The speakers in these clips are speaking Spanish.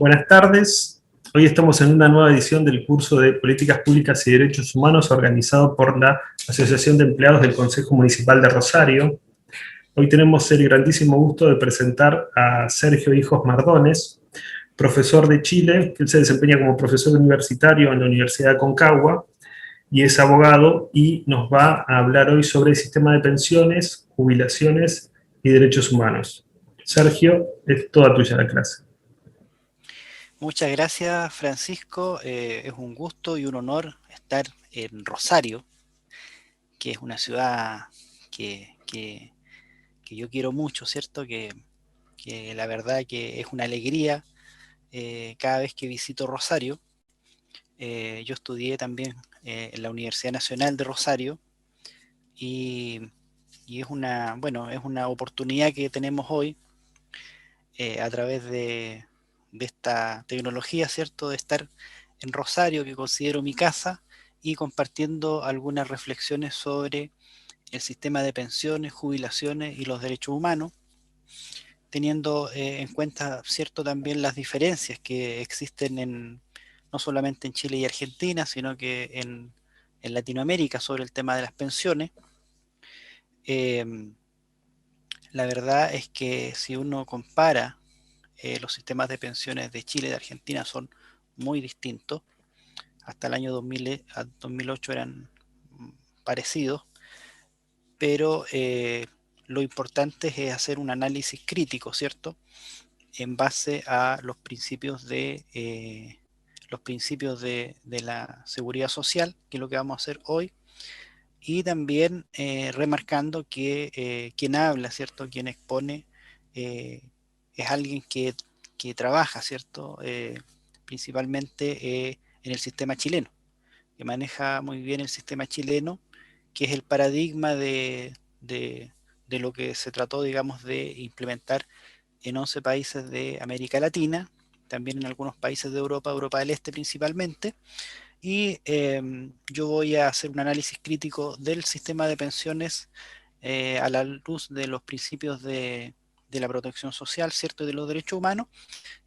Buenas tardes. Hoy estamos en una nueva edición del curso de Políticas Públicas y Derechos Humanos organizado por la Asociación de Empleados del Consejo Municipal de Rosario. Hoy tenemos el grandísimo gusto de presentar a Sergio Hijos Mardones, profesor de Chile, que él se desempeña como profesor universitario en la Universidad de Aconcagua y es abogado y nos va a hablar hoy sobre el sistema de pensiones, jubilaciones y derechos humanos. Sergio, es toda tuya la clase. Muchas gracias, Francisco. Es un gusto y un honor estar en Rosario, que es una ciudad que yo quiero mucho, ¿cierto? Que la verdad que es una alegría cada vez que visito Rosario. Yo estudié también en la Universidad Nacional de Rosario y, y es una oportunidad que tenemos hoy a través de esta tecnología, ¿cierto? De estar en Rosario, que considero mi casa, y compartiendo algunas reflexiones sobre el sistema de pensiones, jubilaciones y los derechos humanos, teniendo en cuenta, ¿cierto?, también las diferencias que existen no solamente en Chile y Argentina, sino que en Latinoamérica sobre el tema de las pensiones. Eh, la verdad es que si uno compara los sistemas de pensiones de Chile y de Argentina son muy distintos. Hasta el año 2008 eran parecidos, pero lo importante es hacer un análisis crítico, ¿cierto? En base a los principios de la seguridad social, que es lo que vamos a hacer hoy, y también remarcando que quien habla, ¿cierto? Quien expone eh, es alguien que trabaja, ¿cierto? Principalmente en el sistema chileno, que maneja muy bien el sistema chileno, que es el paradigma de, de lo que se trató, digamos, de implementar en 11 países de América Latina, también en algunos países de Europa, Europa del Este principalmente, y yo voy a hacer un análisis crítico del sistema de pensiones a la luz de los principios de la protección social, ¿cierto? Y de los derechos humanos,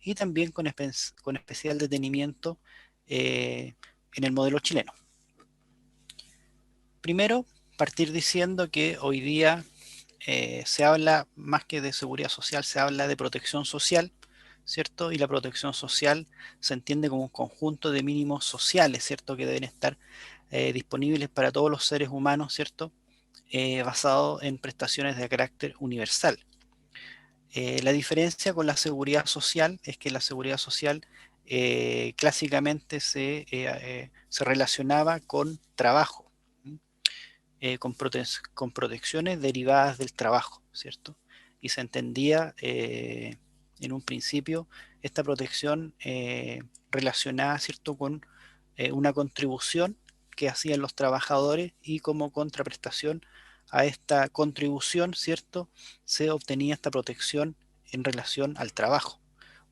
y también con especial detenimiento eh, en el modelo chileno. Primero, partir diciendo que hoy día se habla más que de seguridad social, se habla de protección social, ¿cierto? Y la protección social se entiende como un conjunto de mínimos sociales, ¿cierto? Que deben estar disponibles para todos los seres humanos, ¿cierto? Basado en prestaciones de carácter universal. La diferencia con la seguridad social es que la seguridad social clásicamente se relacionaba con trabajo, con protecciones derivadas del trabajo, ¿cierto? Y se entendía en un principio esta protección relacionada, ¿cierto?, con una contribución que hacían los trabajadores y como contraprestación a esta contribución, ¿cierto?, se obtenía esta protección en relación al trabajo.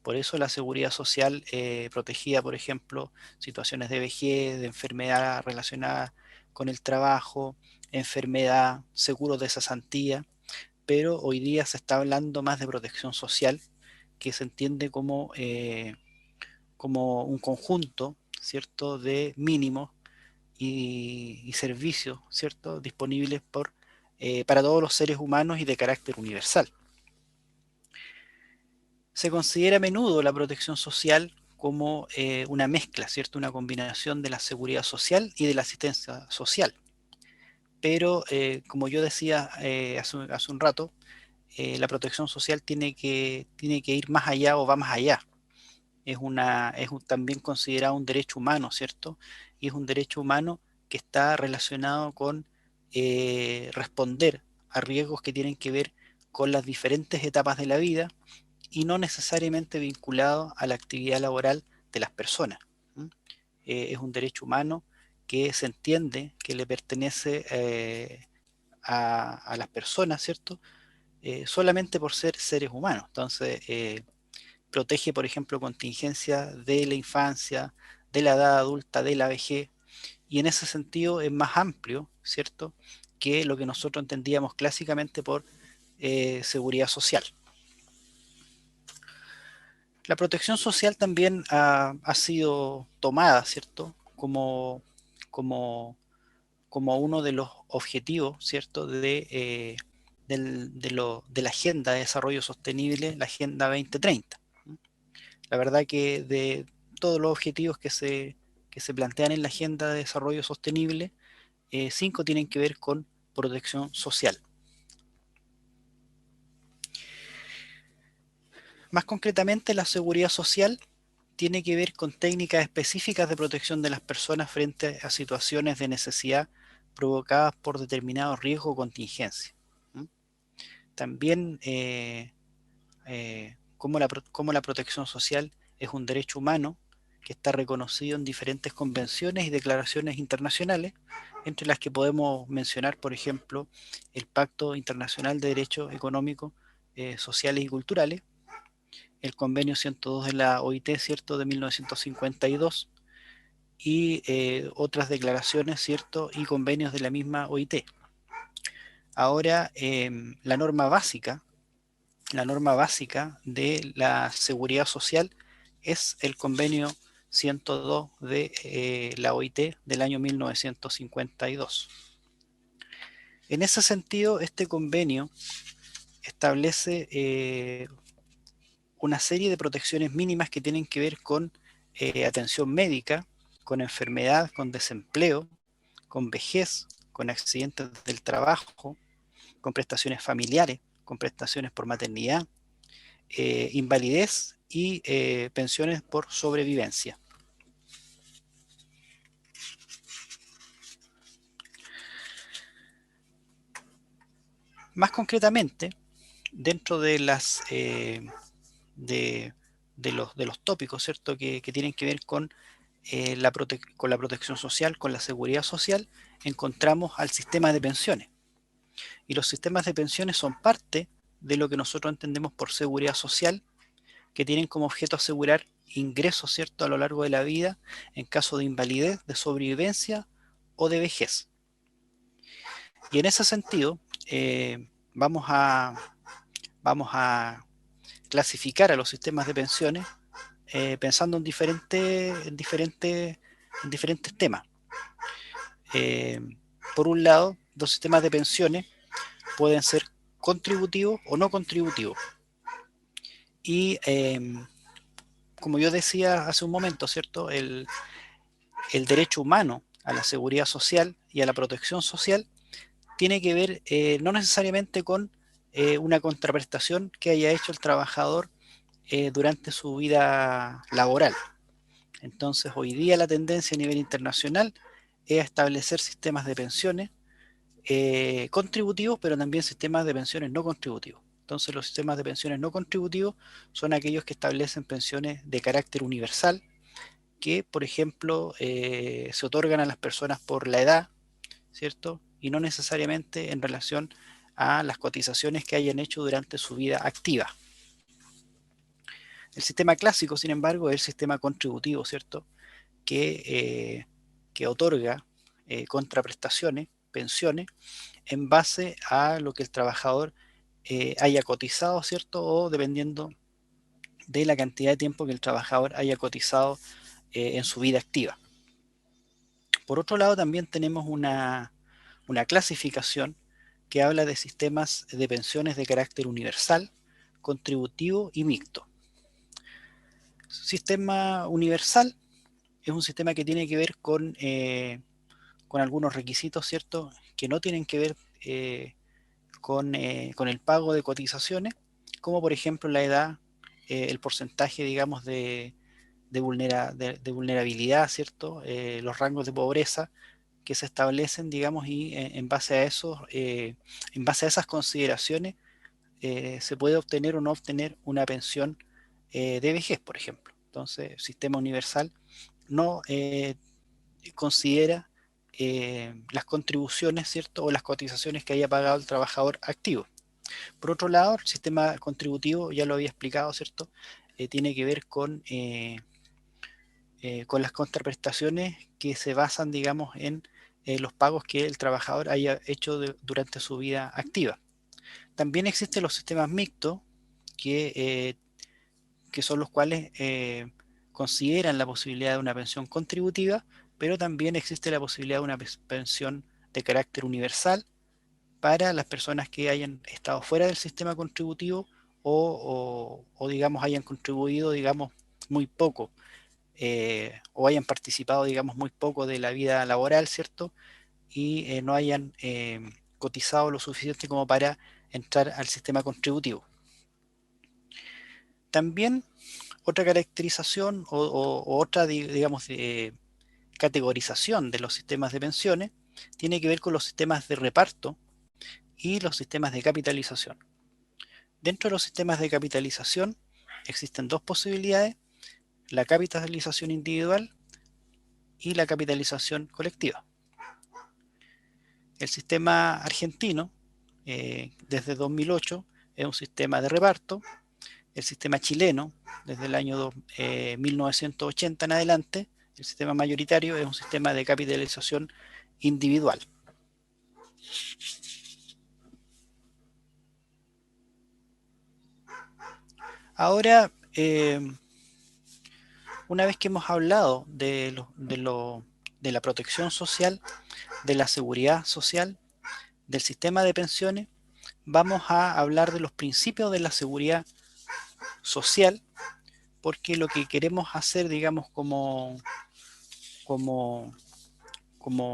Por eso la seguridad social protegía, por ejemplo, situaciones de vejez, de enfermedad relacionada con el trabajo, enfermedad, seguros de cesantía, pero hoy día se está hablando más de protección social, que se entiende como un conjunto, ¿cierto?, de mínimos y servicios, ¿cierto?, disponibles para todos los seres humanos y de carácter universal. Se considera a menudo la protección social como una mezcla, ¿cierto?, una combinación de la seguridad social y de la asistencia social. Pero como yo decía hace un rato, la protección social tiene que ir más allá o va más allá. También considerado un derecho humano, ¿cierto? Y es un derecho humano que está relacionado con responder a riesgos que tienen que ver con las diferentes etapas de la vida y no necesariamente vinculado a la actividad laboral de las personas. Es un derecho humano que se entiende que le pertenece a las personas, ¿cierto? Solamente por ser seres humanos. Entonces, protege, por ejemplo, contingencias de la infancia, de la edad adulta, de la vejez, y en ese sentido es más amplio, ¿cierto?, que lo que nosotros entendíamos clásicamente por seguridad social. La protección social también ha sido tomada, ¿cierto? Como, como uno de los objetivos, ¿cierto? De la Agenda de Desarrollo Sostenible, la Agenda 2030. La verdad que de todos los objetivos que se plantean en la Agenda de Desarrollo Sostenible, 5 tienen que ver con protección social. Más concretamente, la seguridad social tiene que ver con técnicas específicas de protección de las personas frente a situaciones de necesidad provocadas por determinados riesgos o contingencias. También como la protección social es un derecho humano que está reconocido en diferentes convenciones y declaraciones internacionales, entre las que podemos mencionar, por ejemplo, el Pacto Internacional de Derechos Económicos, Sociales y Culturales, el Convenio 102 de la OIT, ¿cierto?, de 1952, y otras declaraciones, ¿cierto?, y convenios de la misma OIT. Ahora, la norma básica de la seguridad social es el convenio 102 de la OIT del año 1952. En ese sentido, este convenio establece una serie de protecciones mínimas que tienen que ver con atención médica, con enfermedad, con desempleo, con vejez, con accidentes del trabajo, con prestaciones familiares, con prestaciones por maternidad, invalidez y pensiones por sobrevivencia. Más concretamente, dentro de las de los tópicos, ¿cierto?, que tienen que ver con con la protección social, con la seguridad social, encontramos al sistema de pensiones. Y los sistemas de pensiones son parte de lo que nosotros entendemos por seguridad social, que tienen como objeto asegurar ingresos, ¿cierto?, a lo largo de la vida en caso de invalidez, de sobrevivencia o de vejez. Y en ese sentido, vamos a clasificar a los sistemas de pensiones pensando en diferentes temas. Por un lado, los sistemas de pensiones pueden ser contributivos o no contributivos. Y como yo decía hace un momento, ¿cierto? El derecho humano a la seguridad social y a la protección social tiene que ver no necesariamente con una contraprestación que haya hecho el trabajador durante su vida laboral. Entonces, hoy día la tendencia a nivel internacional es establecer sistemas de pensiones contributivos, pero también sistemas de pensiones no contributivos. Entonces, los sistemas de pensiones no contributivos son aquellos que establecen pensiones de carácter universal, que, por ejemplo, se otorgan a las personas por la edad, ¿cierto? Y no necesariamente en relación a las cotizaciones que hayan hecho durante su vida activa. El sistema clásico, sin embargo, es el sistema contributivo, ¿cierto? Que otorga contraprestaciones, pensiones, en base a lo que el trabajador haya cotizado, ¿cierto? O dependiendo de la cantidad de tiempo que el trabajador haya cotizado en su vida activa. Por otro lado, también tenemos una clasificación que habla de sistemas de pensiones de carácter universal, contributivo y mixto. Sistema universal es un sistema que tiene que ver con algunos requisitos, ¿cierto?, que no tienen que ver con el pago de cotizaciones, como por ejemplo la edad, el porcentaje, digamos, de vulnerabilidad, ¿cierto?, los rangos de pobreza que se establecen, digamos, y en base a eso, en base a esas consideraciones, se puede obtener o no obtener una pensión de vejez, por ejemplo. Entonces, el sistema universal no considera las contribuciones, ¿cierto?, o las cotizaciones que haya pagado el trabajador activo. Por otro lado, el sistema contributivo, ya lo había explicado, ¿cierto?, tiene que ver con las contraprestaciones que se basan, digamos, en los pagos que el trabajador haya hecho durante su vida activa. También existen los sistemas mixtos que que son los cuales consideran la posibilidad de una pensión contributiva, pero también existe la posibilidad de una pensión de carácter universal para las personas que hayan estado fuera del sistema contributivo o digamos, hayan contribuido, digamos, muy poco, o hayan participado, digamos, muy poco de la vida laboral, ¿cierto? Y no hayan cotizado lo suficiente como para entrar al sistema contributivo. También otra caracterización o otra, digamos, categorización de los sistemas de pensiones tiene que ver con los sistemas de reparto y los sistemas de capitalización. Dentro de los sistemas de capitalización existen dos posibilidades: la capitalización individual y la capitalización colectiva. El sistema argentino, desde 2008, es un sistema de reparto. El sistema chileno, desde el año 1980 en adelante, el sistema mayoritario, es un sistema de capitalización individual. Ahora, una vez que hemos hablado de la protección social, de la seguridad social, del sistema de pensiones, vamos a hablar de los principios de la seguridad social, porque lo que queremos hacer, digamos, como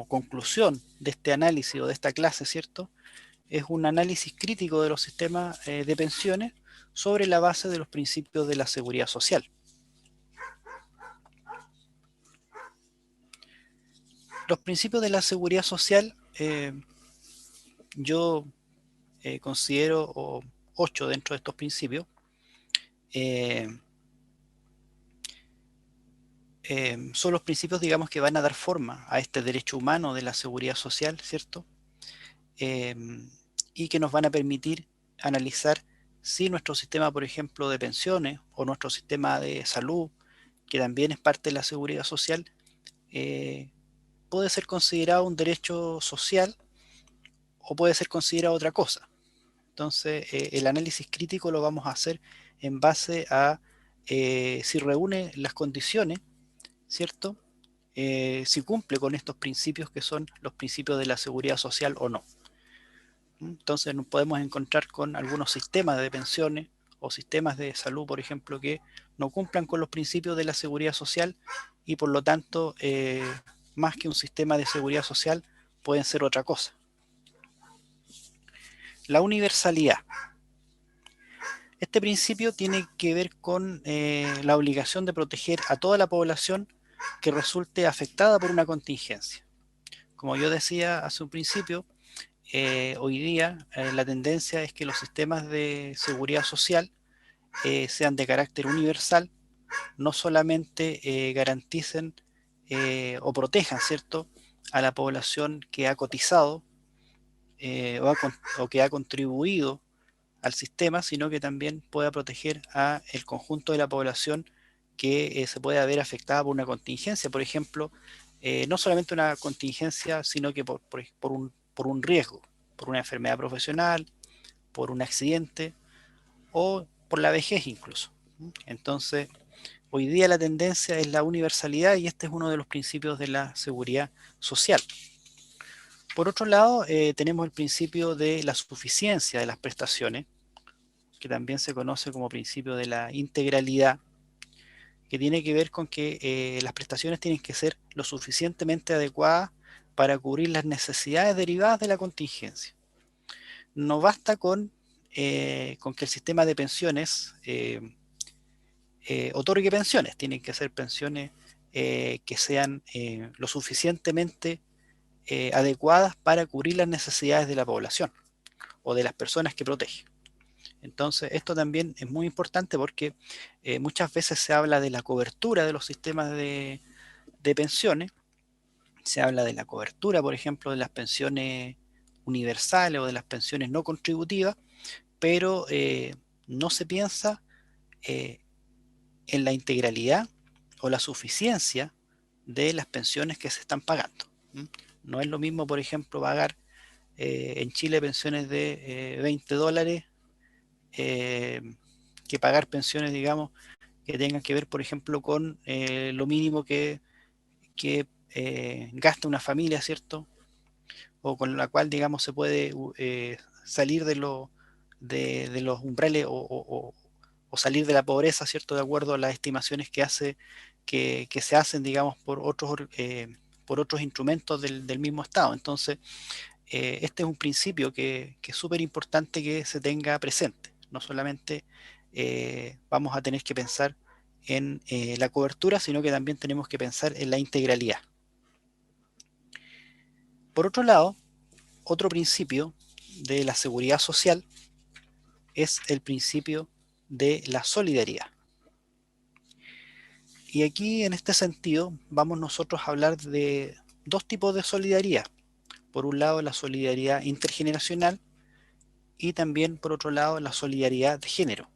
conclusión de este análisis o de esta clase, ¿cierto? Es un análisis crítico de los sistemas de pensiones sobre la base de los principios de la seguridad social. Los principios de la seguridad social, yo considero 8 dentro de estos principios. Son los principios, digamos, que van a dar forma a este derecho humano de la seguridad social, ¿cierto? Y que nos van a permitir analizar si nuestro sistema, por ejemplo, de pensiones o nuestro sistema de salud, que también es parte de la seguridad social, puede ser considerado un derecho social o puede ser considerado otra cosa. Entonces, el análisis crítico lo vamos a hacer en base a si reúne las condiciones, ¿cierto? Si cumple con estos principios que son los principios de la seguridad social o no. Entonces nos podemos encontrar con algunos sistemas de pensiones o sistemas de salud, por ejemplo, que no cumplan con los principios de la seguridad social y por lo tanto, más que un sistema de seguridad social, pueden ser otra cosa. La universalidad. Este principio tiene que ver con la obligación de proteger a toda la población que resulte afectada por una contingencia. Como yo decía hace un principio, hoy día la tendencia es que los sistemas de seguridad social sean de carácter universal, no solamente garanticen o protejan, ¿cierto?, a la población que ha cotizado o que ha contribuido al sistema, sino que también pueda proteger a el conjunto de la población que se puede ver afectada por una contingencia. Por ejemplo, no solamente una contingencia, sino que por un riesgo, por una enfermedad profesional, por un accidente o por la vejez incluso. Entonces, hoy día la tendencia es la universalidad y este es uno de los principios de la seguridad social. Por otro lado, tenemos el principio de la suficiencia de las prestaciones, que también se conoce como principio de la integralidad, que tiene que ver con que las prestaciones tienen que ser lo suficientemente adecuadas para cubrir las necesidades derivadas de la contingencia. No basta con que el sistema de pensiones otorgue pensiones, tienen que ser pensiones que sean lo suficientemente adecuadas para cubrir las necesidades de la población o de las personas que protege. Entonces, esto también es muy importante porque muchas veces se habla de la cobertura de los sistemas de pensiones, se habla de la cobertura, por ejemplo, de las pensiones universales o de las pensiones no contributivas, pero no se piensa en la integralidad o la suficiencia de las pensiones que se están pagando. No es lo mismo, por ejemplo, pagar en Chile pensiones de $20 que pagar pensiones, digamos, que tengan que ver, por ejemplo, con lo mínimo que gasta una familia, ¿cierto? O con la cual, digamos, se puede salir de los umbrales o salir de la pobreza, ¿cierto? De acuerdo a las estimaciones que se hacen, digamos, por otros instrumentos del mismo Estado. Entonces, este es un principio que es súper importante que se tenga presente. No solamente vamos a tener que pensar en la cobertura, sino que también tenemos que pensar en la integralidad. Por otro lado, otro principio de la seguridad social es el principio de la solidaridad. Y aquí, en este sentido, vamos nosotros a hablar de dos tipos de solidaridad. Por un lado, la solidaridad intergeneracional y también, por otro lado, la solidaridad de género.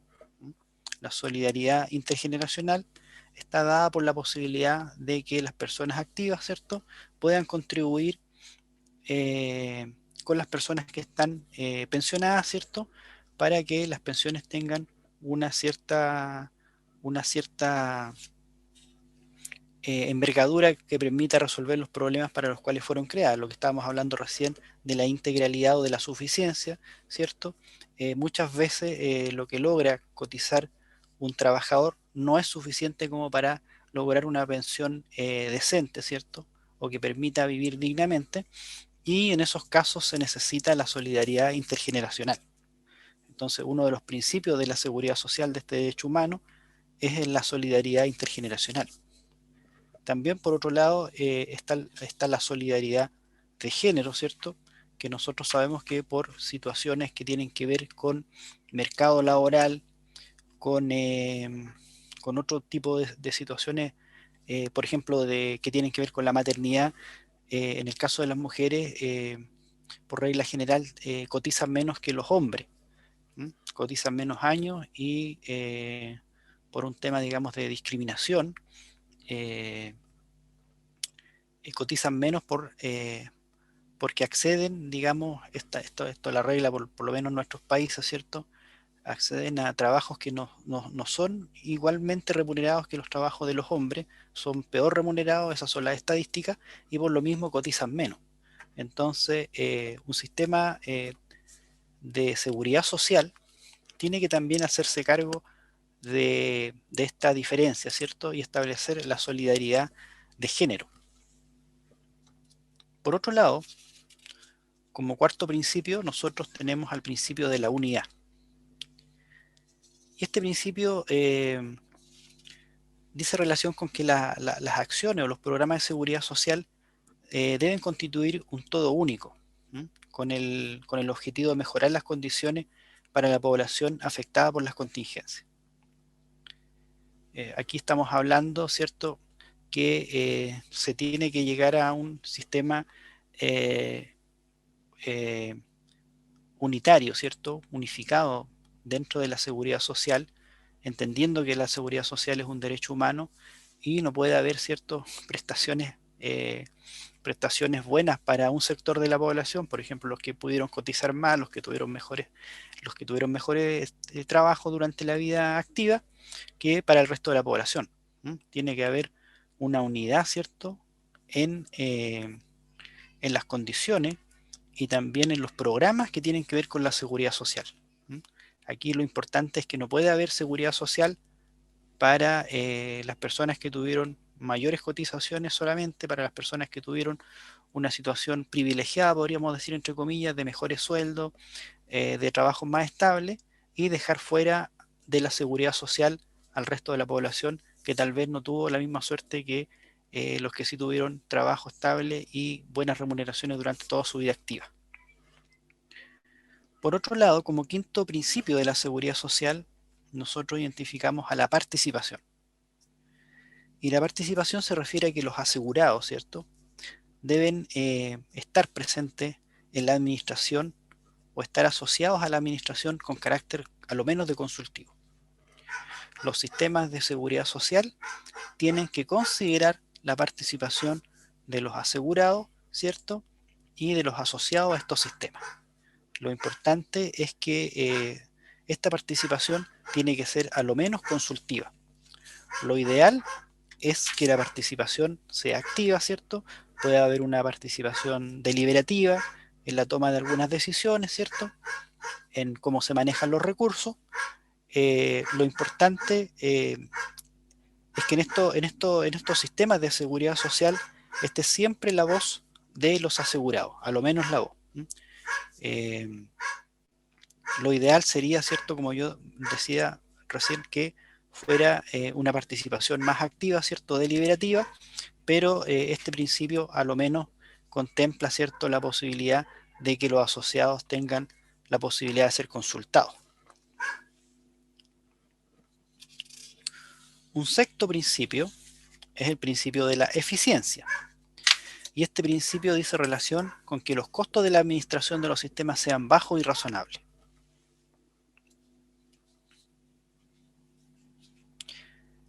La solidaridad intergeneracional está dada por la posibilidad de que las personas activas, ¿cierto?, puedan contribuir con las personas que están pensionadas, ¿cierto?, para que las pensiones tengan una cierta envergadura que permita resolver los problemas para los cuales fueron creadas, lo que estábamos hablando recién de la integralidad o de la suficiencia, ¿cierto? Muchas veces lo que logra cotizar un trabajador no es suficiente como para lograr una pensión decente, ¿cierto? O que permita vivir dignamente, y en esos casos se necesita la solidaridad intergeneracional. Entonces, uno de los principios de la seguridad social de este derecho humano es la solidaridad intergeneracional. También, por otro lado, está la solidaridad de género, ¿cierto? Que nosotros sabemos que por situaciones que tienen que ver con mercado laboral, con, eh, con otro tipo de situaciones, por ejemplo, que tienen que ver con la maternidad, en el caso de las mujeres, por regla general, cotizan menos que los hombres, ¿m? Cotizan menos años y por un tema, digamos, de discriminación, eh, cotizan menos porque acceden, digamos, esto la regla por lo menos en nuestros países, ¿cierto? Acceden a trabajos que no son igualmente remunerados que los trabajos de los hombres, son peor remunerados, esas son las estadísticas, y por lo mismo cotizan menos. Entonces, un sistema de seguridad social tiene que también hacerse cargo de esta diferencia, ¿cierto? Y establecer la solidaridad de género. Por otro lado, como cuarto principio, nosotros tenemos al principio de la unidad. Y este principio dice relación con que las acciones o los programas de seguridad social deben constituir un todo único, ¿m? Con el objetivo de mejorar las condiciones para la población afectada por las contingencias. Aquí estamos hablando, ¿cierto?, que se tiene que llegar a un sistema eh, eh, unitario, ¿cierto?, unificado dentro de la seguridad social, entendiendo que la seguridad social es un derecho humano y no puede haber ciertas prestaciones buenas para un sector de la población, por ejemplo, los que pudieron cotizar más, los que tuvieron mejores trabajos durante la vida activa, que para el resto de la población. Tiene que haber una unidad, ¿cierto?, en las condiciones y también en los programas que tienen que ver con la seguridad social. Aquí lo importante es que no puede haber seguridad social para las personas que tuvieron mayores cotizaciones solamente, para las personas que tuvieron una situación privilegiada, podríamos decir entre comillas, de mejores sueldos, de trabajo más estable, y dejar fuera de la seguridad social al resto de la población que tal vez no tuvo la misma suerte que los que sí tuvieron trabajo estable y buenas remuneraciones durante toda su vida activa. Por otro lado, como quinto principio de la seguridad social, nosotros identificamos a la participación. Y la participación se refiere a que los asegurados, ¿cierto?, deben estar presentes en la administración o estar asociados a la administración con carácter a lo menos de consultivo. Los sistemas de seguridad social tienen que considerar la participación de los asegurados, ¿cierto?, y de los asociados a estos sistemas. Lo importante es que esta participación tiene que ser a lo menos consultiva. Lo ideal es que la participación sea activa, ¿cierto? Puede haber una participación deliberativa en la toma de algunas decisiones, ¿cierto? En cómo se manejan los recursos. Lo importante es que en estos sistemas de seguridad social esté siempre la voz de los asegurados, a lo menos la voz. Eh, lo ideal sería, ¿cierto? Como yo decía recién, que fuera una participación más activa, ¿cierto? Deliberativa, pero este principio a lo menos contempla, ¿cierto? La posibilidad de que los asociados tengan la posibilidad de ser consultados. Un sexto principio es el principio de la eficiencia. Y este principio dice relación con que los costos de la administración de los sistemas sean bajos y razonables.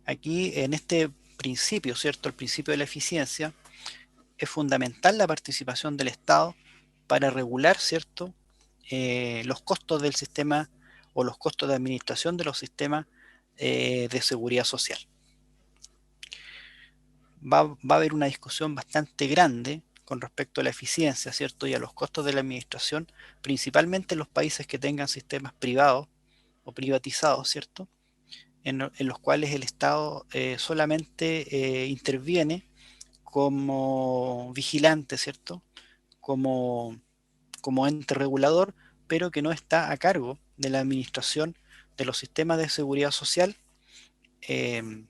Aquí en este principio, ¿cierto? El principio de la eficiencia, es fundamental la participación del Estado para regular, ¿cierto? Los costos del sistema o los costos de administración de los sistemas de seguridad social. Va a haber una discusión bastante grande con respecto a la eficiencia, ¿cierto? Y a los costos de la administración, principalmente en los países que tengan sistemas privados o privatizados, ¿cierto? En los cuales el Estado solamente interviene como vigilante, ¿cierto? Como, como ente regulador, pero que no está a cargo de la administración de los sistemas de seguridad social. En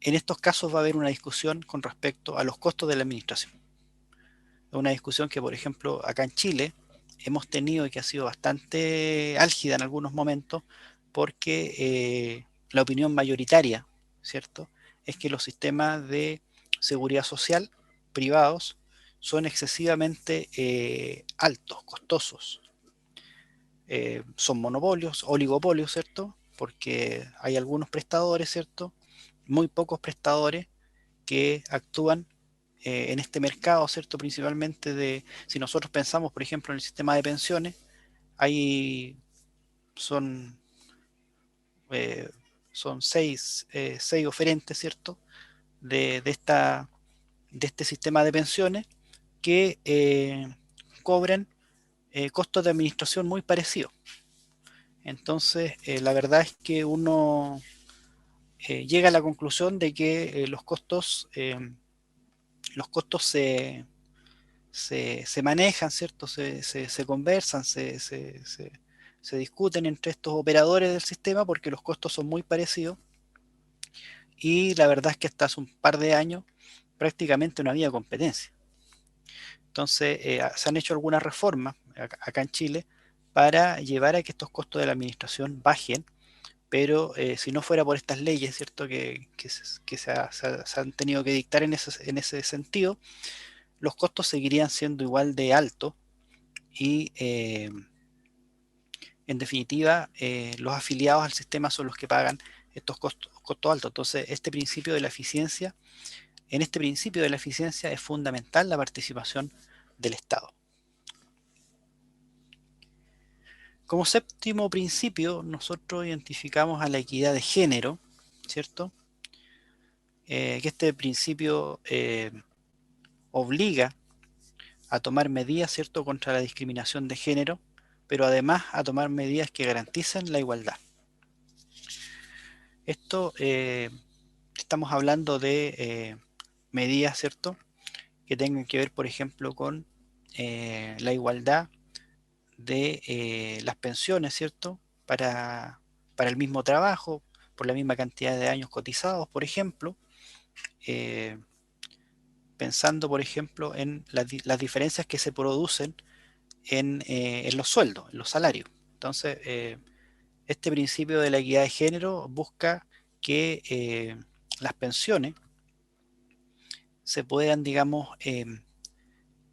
estos casos va a haber una discusión con respecto a los costos de la administración. Una discusión que, por ejemplo, acá en Chile hemos tenido y que ha sido bastante álgida en algunos momentos, porque la opinión mayoritaria, ¿cierto?, es que los sistemas de seguridad social privados son excesivamente altos, costosos. Son monopolios, oligopolios, ¿cierto? Porque hay algunos prestadores, ¿cierto? Muy pocos prestadores que actúan en este mercado, ¿cierto? Principalmente si nosotros pensamos, por ejemplo, en el sistema de pensiones, hay, son, eh, son seis oferentes, ¿cierto? De este sistema de pensiones que cobran costos de administración muy parecidos. Entonces, la verdad es que uno llega a la conclusión de que los costos se manejan, ¿cierto? Se conversan, se discuten entre estos operadores del sistema porque los costos son muy parecidos, y la verdad es que hasta hace un par de años prácticamente no había competencia. Entonces, se han hecho algunas reformas acá en Chile para llevar a que estos costos de la administración bajen, pero si no fuera por estas leyes, ¿cierto?, que se han tenido que dictar en ese sentido, los costos seguirían siendo igual de altos y, en definitiva, los afiliados al sistema son los que pagan estos costos altos. Entonces, en este principio de la eficiencia es fundamental la participación del Estado. Como séptimo principio, nosotros identificamos a la equidad de género, ¿cierto? Que este principio obliga a tomar medidas, ¿cierto?, contra la discriminación de género, pero además a tomar medidas que garanticen la igualdad. Esto estamos hablando de medidas, ¿cierto?, que tengan que ver, por ejemplo, con la igualdad de las pensiones, ¿cierto?, para el mismo trabajo, por la misma cantidad de años cotizados, por ejemplo, eh, pensando, por ejemplo, en las diferencias que se producen en los sueldos, en los salarios. Entonces, este principio de la equidad de género busca que las pensiones se puedan, digamos,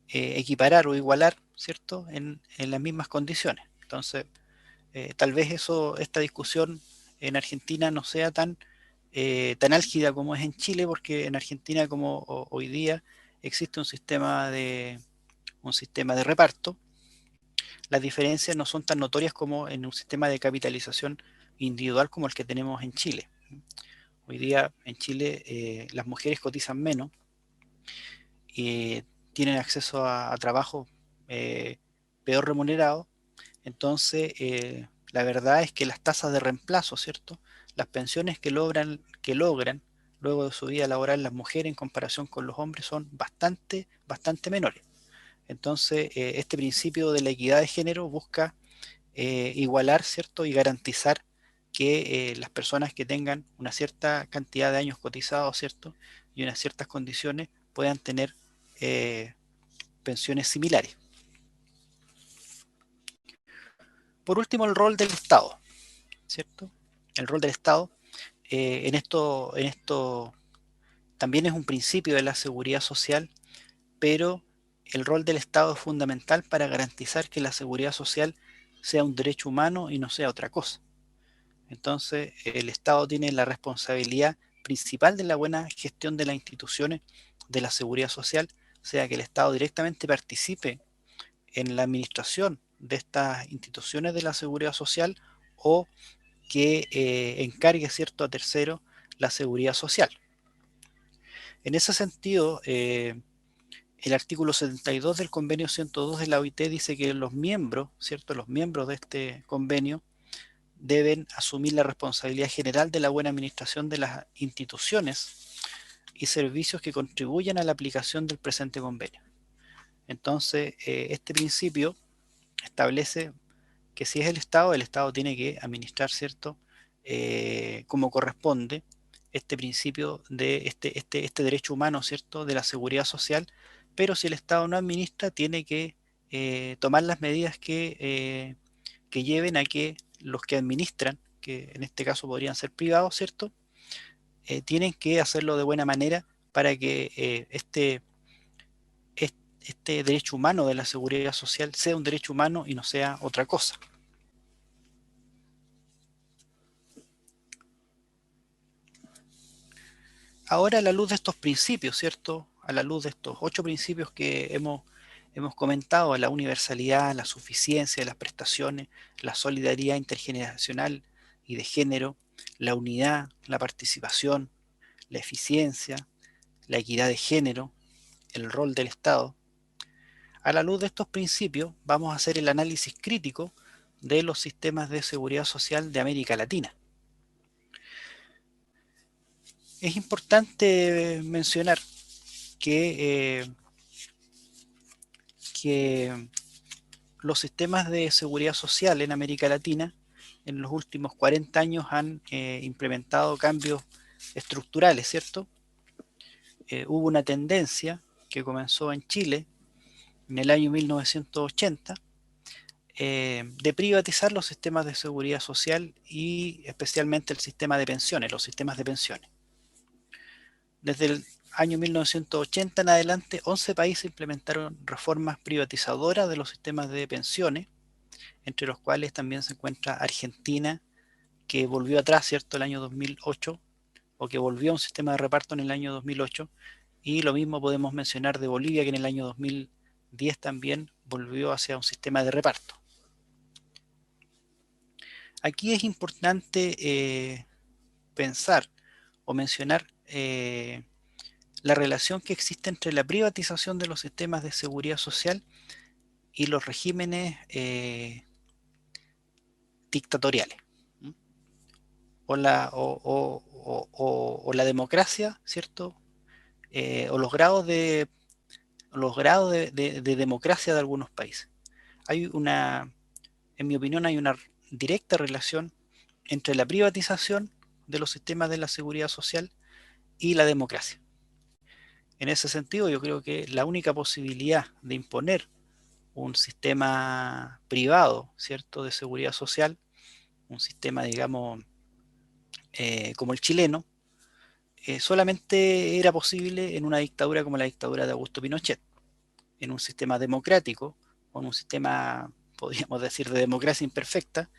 equiparar o igualar, ¿cierto?, en las mismas condiciones. Entonces, tal vez esta discusión en Argentina no sea tan álgida como es en Chile, porque en Argentina, como hoy día, existe un sistema de reparto. Las diferencias no son tan notorias como en un sistema de capitalización individual como el que tenemos en Chile. Hoy día en Chile las mujeres cotizan menos y tienen acceso a trabajo peor remunerado. Entonces, la verdad es que las tasas de reemplazo, ¿cierto? Las pensiones que logran luego de su vida laboral las mujeres en comparación con los hombres son bastante menores. Entonces, este principio de la equidad de género busca igualar, ¿cierto? Y garantizar que las personas que tengan una cierta cantidad de años cotizados, ¿cierto? Y unas ciertas condiciones puedan tener eh, pensiones similares. Por último, el rol del Estado, ¿cierto? El rol del Estado en esto también es un principio de la seguridad social, pero el rol del Estado es fundamental para garantizar que la seguridad social sea un derecho humano y no sea otra cosa. Entonces, el Estado tiene la responsabilidad principal de la buena gestión de las instituciones de la seguridad social, sea que el Estado directamente participe en la administración de estas instituciones de la seguridad social o que encargue, ¿cierto?, a terceros la seguridad social. En ese sentido, el artículo 72 del convenio 102 de la OIT dice que los miembros, ¿cierto?, los miembros de este convenio deben asumir la responsabilidad general de la buena administración de las instituciones y servicios que contribuyan a la aplicación del presente convenio. Entonces, este principio establece que si es el Estado tiene que administrar, ¿cierto? Como corresponde este principio de este derecho humano, ¿cierto? De la seguridad social, pero si el Estado no administra, tiene que tomar las medidas que lleven a que los que administran, que en este caso podrían ser privados, ¿cierto? Tienen que hacerlo de buena manera para que este derecho humano de la seguridad social sea un derecho humano y no sea otra cosa. Ahora, a la luz de estos principios, ¿cierto? A la luz de estos 8 principios que hemos comentado, la universalidad, la suficiencia de las prestaciones, la solidaridad intergeneracional y de género, la unidad, la participación, la eficiencia, la equidad de género, el rol del Estado. A la luz de estos principios, vamos a hacer el análisis crítico de los sistemas de seguridad social de América Latina. Es importante mencionar que los sistemas de seguridad social en América Latina en los últimos 40 años han implementado cambios estructurales, ¿cierto? Hubo una tendencia que comenzó en Chile en el año 1980 de privatizar los sistemas de seguridad social y especialmente el sistema de pensiones, los sistemas de pensiones. Desde el año 1980 en adelante, 11 países implementaron reformas privatizadoras de los sistemas de pensiones, entre los cuales también se encuentra Argentina, que volvió atrás, ¿cierto?, el año 2008, o que volvió a un sistema de reparto en el año 2008, y lo mismo podemos mencionar de Bolivia, que en el año 2010 también volvió hacia un sistema de reparto. Aquí es importante pensar o mencionar la relación que existe entre la privatización de los sistemas de seguridad social y los regímenes dictatoriales. O la democracia, ¿cierto? O los grados de democracia de algunos países. En mi opinión, hay una directa relación entre la privatización de los sistemas de la seguridad social y la democracia. En ese sentido, yo creo que la única posibilidad de imponer un sistema privado, ¿cierto?, de seguridad social, un sistema, digamos, como el chileno, solamente era posible en una dictadura como la dictadura de Augusto Pinochet. En un sistema democrático, o en un sistema, podríamos decir, de democracia imperfecta,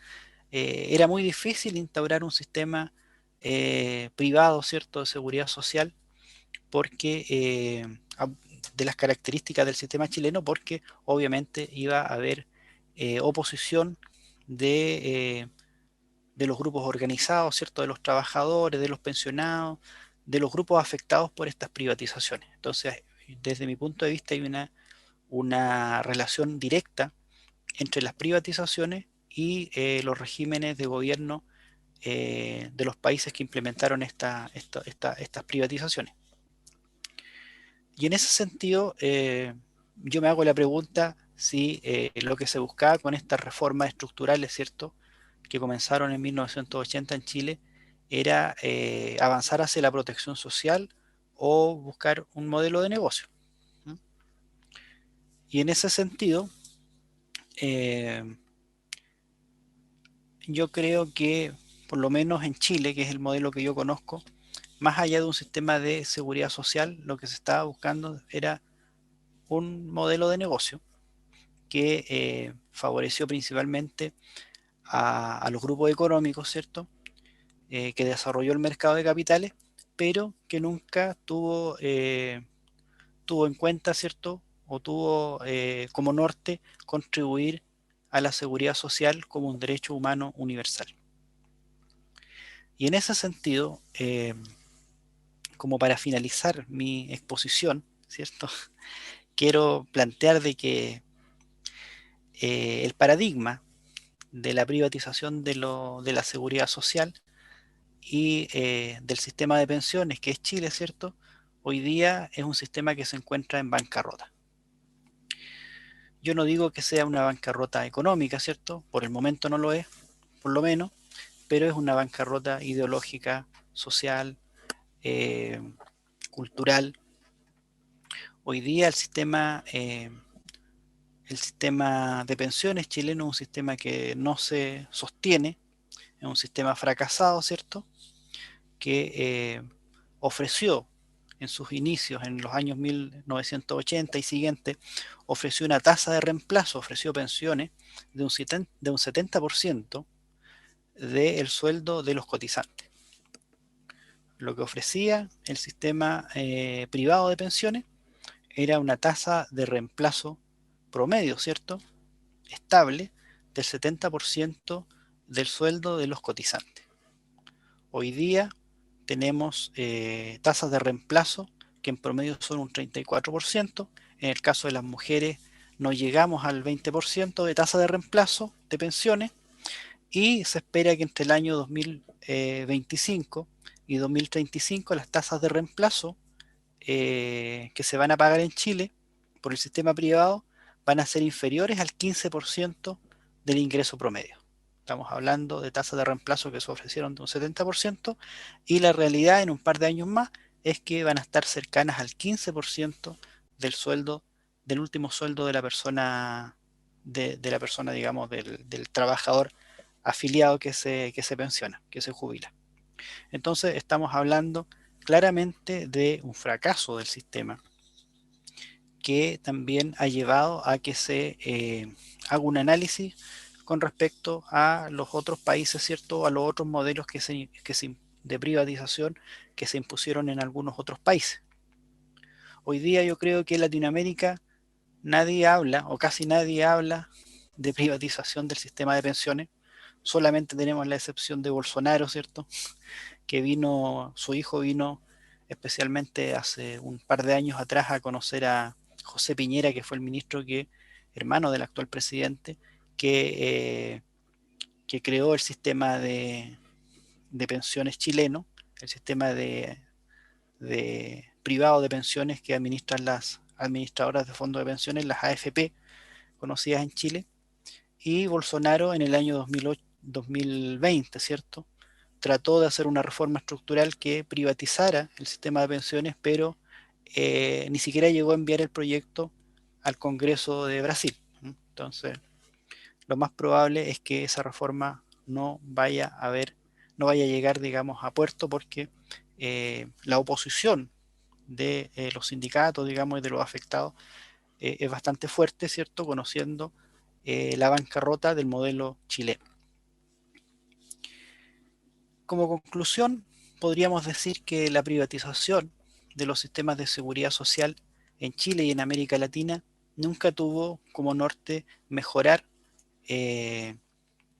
era muy difícil instaurar un sistema privado, ¿cierto?, de seguridad social, porque de las características del sistema chileno, porque obviamente iba a haber oposición de de los grupos organizados, ¿cierto? De los trabajadores, de los pensionados, de los grupos afectados por estas privatizaciones. Entonces, desde mi punto de vista hay una relación directa entre las privatizaciones y los regímenes de gobierno de los países que implementaron estas privatizaciones. Y en ese sentido, yo me hago la pregunta si lo que se buscaba con estas reformas estructurales, ¿cierto?, que comenzaron en 1980 en Chile, era avanzar hacia la protección social o buscar un modelo de negocio. ¿Mm? Y en ese sentido, eh, yo creo que, por lo menos en Chile, que es el modelo que yo conozco, más allá de un sistema de seguridad social, lo que se estaba buscando era un modelo de negocio que favoreció principalmente a los grupos económicos, ¿cierto? Que desarrolló el mercado de capitales, pero que nunca tuvo en cuenta, ¿cierto? O tuvo como norte contribuir a la seguridad social como un derecho humano universal. Y en ese sentido, como para finalizar mi exposición, ¿cierto? Quiero plantear de que el paradigma de la privatización de la seguridad social y del sistema de pensiones que es Chile, ¿cierto? Hoy día es un sistema que se encuentra en bancarrota. Yo no digo que sea una bancarrota económica, ¿cierto? Por el momento no lo es, por lo menos, pero es una bancarrota ideológica, social, eh, cultural. Hoy día el sistema de pensiones chileno es un sistema que no se sostiene, es un sistema fracasado, ¿cierto? Que ofreció en sus inicios, en los años 1980 y siguientes, ofreció una tasa de reemplazo, ofreció pensiones de un 70% del sueldo de los cotizantes. Lo que ofrecía el sistema privado de pensiones era una tasa de reemplazo promedio, ¿cierto? Estable del 70% del sueldo de los cotizantes. Hoy día tenemos tasas de reemplazo que en promedio son un 34%. En el caso de las mujeres no llegamos al 20% de tasa de reemplazo de pensiones y se espera que entre el año 2025 y 2035 las tasas de reemplazo que se van a pagar en Chile por el sistema privado van a ser inferiores al 15% del ingreso promedio. Estamos hablando de tasas de reemplazo que se ofrecieron de un 70% y la realidad en un par de años más es que van a estar cercanas al 15% del sueldo, del último sueldo de la persona, digamos, del trabajador afiliado que se pensiona, que se jubila. Entonces estamos hablando claramente de un fracaso del sistema que también ha llevado a que se haga un análisis con respecto a los otros países, ¿cierto? A los otros modelos de privatización que se impusieron en algunos otros países. Hoy día yo creo que en Latinoamérica nadie habla o casi nadie habla de privatización del sistema de pensiones. Solamente tenemos la excepción de Bolsonaro, ¿cierto? Que su hijo vino especialmente hace un par de años atrás a conocer a José Piñera, que fue el ministro hermano del actual presidente, que, eh, que creó el sistema de pensiones chileno, el sistema de privado de pensiones que administran las administradoras de fondos de pensiones, las AFP, conocidas en Chile, y Bolsonaro en el año 2020, ¿cierto? Trató de hacer una reforma estructural que privatizara el sistema de pensiones, pero ni siquiera llegó a enviar el proyecto al Congreso de Brasil. Entonces, lo más probable es que esa reforma no vaya a llegar, digamos, a puerto porque la oposición de los sindicatos, digamos, y de los afectados es bastante fuerte, ¿cierto? Conociendo la bancarrota del modelo chileno. Como conclusión, podríamos decir que la privatización de los sistemas de seguridad social en Chile y en América Latina nunca tuvo como norte mejorar,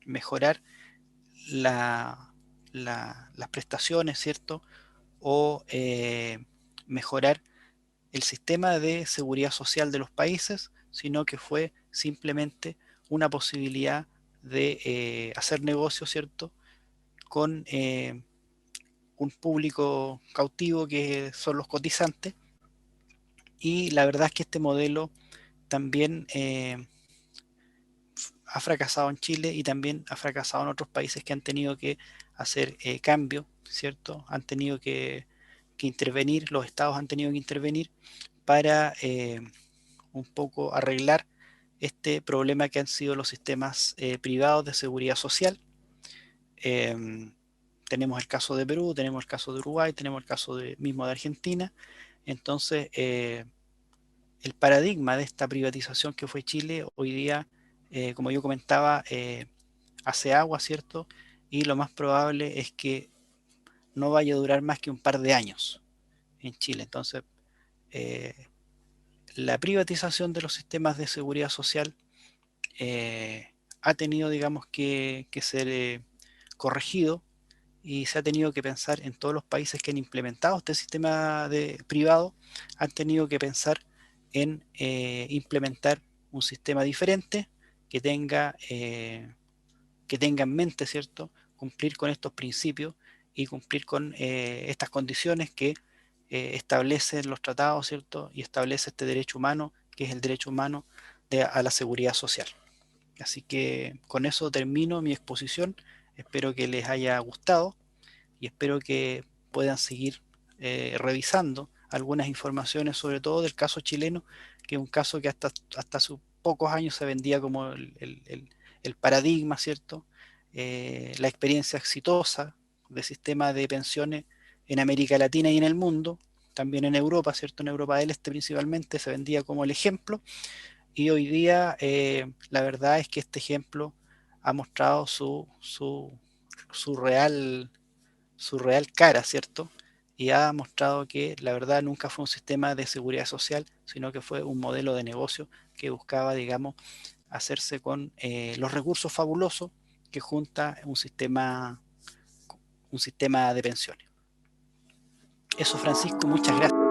mejorar las prestaciones, ¿cierto? O mejorar el sistema de seguridad social de los países, sino que fue simplemente una posibilidad de hacer negocio, ¿cierto? Con un público cautivo que son los cotizantes, y la verdad es que este modelo también ha fracasado en Chile y también ha fracasado en otros países que han tenido que hacer cambio, ¿cierto? Han tenido que intervenir, los estados han tenido que intervenir para un poco arreglar este problema que han sido los sistemas privados de seguridad social. Tenemos el caso de Perú, tenemos el caso de Uruguay, tenemos el caso mismo de Argentina. Entonces, el paradigma de esta privatización que fue Chile, hoy día, como yo comentaba, hace agua, ¿cierto? Y lo más probable es que no vaya a durar más que un par de años en Chile. Entonces, eh, la privatización de los sistemas de seguridad social ha tenido, digamos, que ser corregido, y se ha tenido que pensar en todos los países que han implementado este sistema privado, han tenido que pensar en implementar un sistema diferente que tenga en mente, ¿cierto? Cumplir con estos principios y cumplir con estas condiciones que establecen los tratados, ¿cierto? Y establece este derecho humano, que es el derecho humano a la seguridad social. Así que con eso termino mi exposición. Espero que les haya gustado y espero que puedan seguir revisando algunas informaciones, sobre todo del caso chileno, que es un caso que hasta hace pocos años se vendía como el paradigma, ¿cierto? La experiencia exitosa de sistema de pensiones en América Latina y en el mundo, también en Europa, ¿cierto? En Europa del Este principalmente se vendía como el ejemplo, y hoy día la verdad es que este ejemplo ha mostrado su real cara, ¿cierto? Y ha mostrado que la verdad nunca fue un sistema de seguridad social, sino que fue un modelo de negocio que buscaba, digamos, hacerse con los recursos fabulosos que junta un sistema de pensiones. Eso, Francisco, muchas gracias.